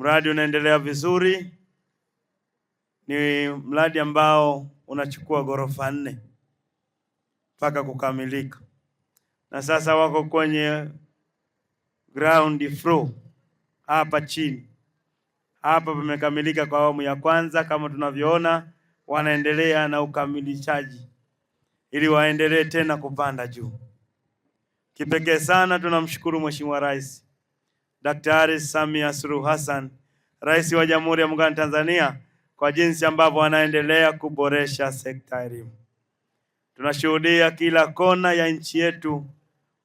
Mradi unaendelea vizuri. Ni mradi ambao unachukua ghorofa 4 mpaka kukamilika, na sasa wako kwenye ground floor hapa chini. Hapa pamekamilika kwa awamu ya kwanza, kama tunavyoona wanaendelea na ukamilishaji ili waendelee tena kupanda juu. Kipekee sana tunamshukuru Mheshimiwa Rais Daktari Samia Suluhu Hassan, Rais wa Jamhuri ya Muungano wa Tanzania, kwa jinsi ambavyo anaendelea kuboresha sekta ya elimu. Tunashuhudia kila kona ya nchi yetu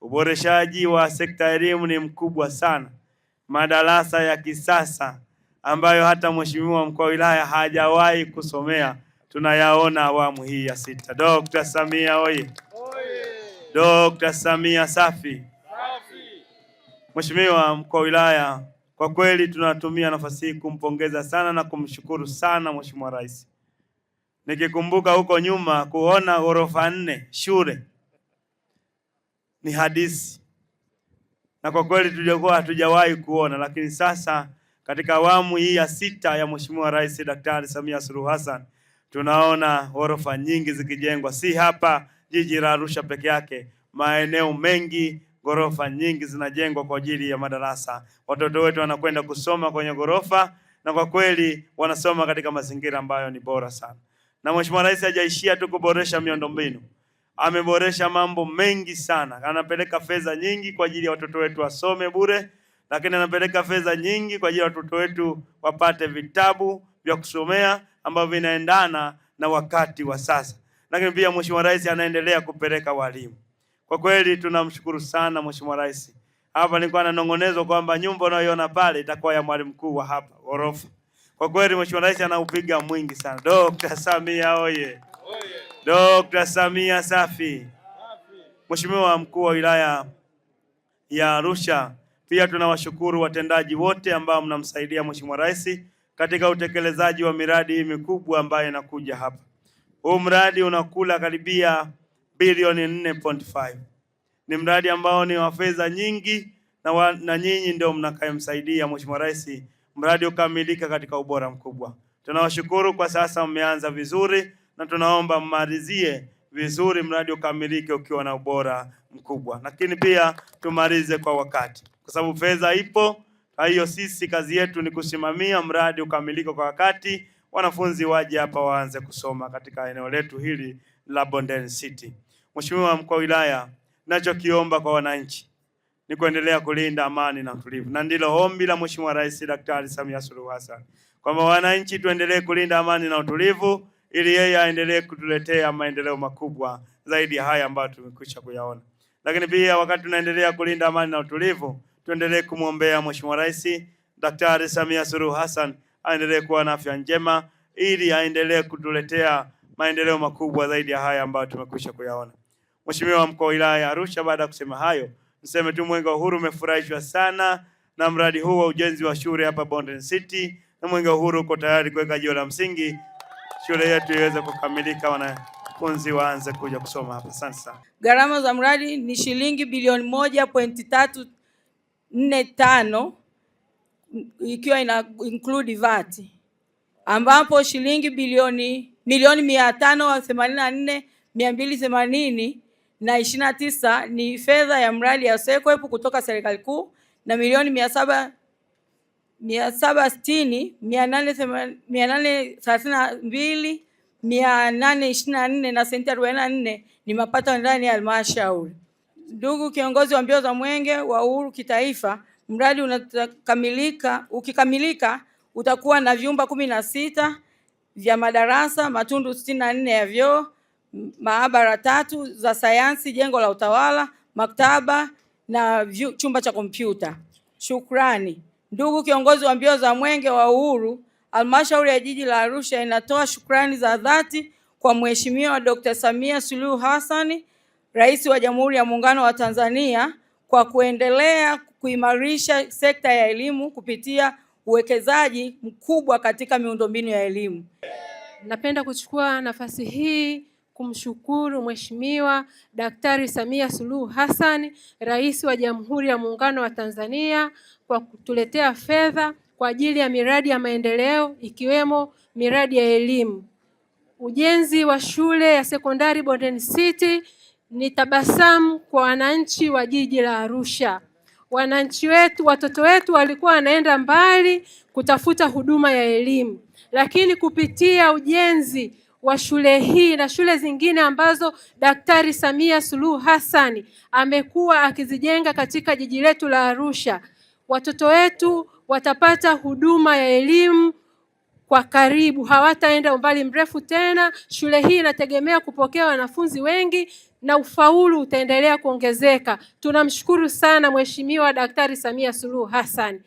uboreshaji wa sekta ya elimu ni mkubwa sana. Madarasa ya kisasa ambayo hata Mheshimiwa mkuu wa wilaya hajawahi kusomea tunayaona awamu hii ya 6. Dr. Samia oye! Dr. Samia safi! Mheshimiwa mkuu wa wilaya, kwa kweli tunatumia nafasi hii kumpongeza sana na kumshukuru sana Mheshimiwa Rais. Nikikumbuka huko nyuma kuona ghorofa 4 shule ni hadithi, na kwa kweli tulikuwa hatujawahi kuona, lakini sasa katika awamu hii ya 6 ya Mheshimiwa Rais Daktari Samia Suluhu Hassan tunaona ghorofa nyingi zikijengwa, si hapa jiji la Arusha peke yake, maeneo mengi ghorofa nyingi zinajengwa kwa ajili ya madarasa. Watoto wetu wanakwenda kusoma kwenye ghorofa, na kwa kweli wanasoma katika mazingira ambayo ni bora sana. Na Mheshimiwa Rais hajaishia tu kuboresha miundombinu, ameboresha mambo mengi sana. Anapeleka fedha nyingi kwa ajili ya watoto wetu wasome bure, lakini anapeleka fedha nyingi kwa ajili ya watoto wetu wapate vitabu vya kusomea ambavyo vinaendana na wakati wa sasa. Lakini pia Mheshimiwa Rais anaendelea kupeleka walimu. Kwa kweli tunamshukuru sana Mheshimiwa Rais. Hapa nilikuwa nanong'onezwa kwamba nyumba unayoiona pale itakuwa ya mwalimu mkuu wa hapa ghorofa. Kwa kweli Mheshimiwa Rais anaupiga mwingi sana. Dr. Samia oye! Dr. Samia safi! Mheshimiwa mkuu wa wilaya ya Arusha, pia tunawashukuru watendaji wote ambao mnamsaidia Mheshimiwa Rais katika utekelezaji wa miradi mikubwa ambayo inakuja hapa. Huu mradi unakula karibia bilioni 4.5. Ni mradi ambao ni wa fedha nyingi na nyinyi ndio mnakayemsaidia Mheshimiwa Rais mradi ukamilika katika ubora mkubwa. Tunawashukuru, kwa sasa mmeanza vizuri na tunaomba mmalizie vizuri mradi ukamilike ukiwa na ubora mkubwa. Lakini pia tumalize kwa wakati, kwa sababu fedha ipo. Kwa hiyo sisi kazi yetu ni kusimamia mradi ukamilike kwa wakati, wanafunzi waje hapa waanze kusoma katika eneo letu hili la Bondeni City. Mheshimiwa mkuu wa wilaya, ninachokiomba kwa wananchi ni kuendelea kulinda amani na utulivu, na ndilo ombi la Mheshimiwa Rais Daktari Samia Suluhu Hassan kwamba wananchi tuendelee kulinda amani na utulivu ili yeye aendelee kutuletea maendeleo makubwa zaidi ya haya ambayo tumekwisha kuyaona. Lakini pia wakati tunaendelea kulinda amani na utulivu, tuendelee kumwombea Mheshimiwa Rais Daktari Samia Suluhu Hassan aendelee kuwa na afya njema ili aendelee kutuletea maendeleo makubwa zaidi ya haya ambayo tumekwisha kuyaona. Mheshimiwa mkuu wa wilaya ya Arusha, baada ya kusema hayo, niseme tu Mwenge wa Uhuru umefurahishwa sana na mradi huu wa ujenzi wa shule hapa Bondeni City, na Mwenge wa Uhuru uko tayari kuweka jiwe la msingi shule yetu iweze kukamilika, wanafunzi waanze kuja kusoma hapa. Asante sana. Gharama za mradi ni shilingi bilioni 1.345 ikiwa ina include VAT, ambapo shilingi milioni 584,280 na 29 ni fedha ya mradi ya SEQUIP kutoka serikali kuu, na milioni 760,832,824 na senti 44 ni mapato ndani ya halmashauri. Ndugu kiongozi wa mbio za Mwenge wa Uhuru kitaifa, mradi ukikamilika utakuwa na vyumba 16 vya madarasa, matundu 64 ya vyoo, maabara 3 za sayansi, jengo la utawala, maktaba na chumba cha kompyuta. Shukrani. Ndugu kiongozi wa mbio za Mwenge wa Uhuru, halmashauri ya jiji la Arusha inatoa shukrani za dhati kwa Mheshimiwa Dr. Samia Suluhu Hassan, Rais wa Jamhuri ya Muungano wa Tanzania, kwa kuendelea kuimarisha sekta ya elimu kupitia uwekezaji mkubwa katika miundombinu ya elimu. Napenda kuchukua nafasi hii kumshukuru Mheshimiwa Daktari Samia Suluhu Hassan, Rais wa Jamhuri ya Muungano wa Tanzania, kwa kutuletea fedha kwa ajili ya miradi ya maendeleo ikiwemo miradi ya elimu. Ujenzi wa shule ya sekondari Bondeni City ni tabasamu kwa wananchi wa jiji la Arusha. Wananchi wetu, watoto wetu walikuwa wanaenda mbali kutafuta huduma ya elimu, lakini kupitia ujenzi wa shule hii na shule zingine ambazo Daktari Samia Suluhu Hassan amekuwa akizijenga katika jiji letu la Arusha, watoto wetu watapata huduma ya elimu kwa karibu, hawataenda umbali mrefu tena. Shule hii inategemea kupokea wanafunzi wengi na ufaulu utaendelea kuongezeka. Tunamshukuru sana Mheshimiwa Daktari Samia Suluhu Hassan.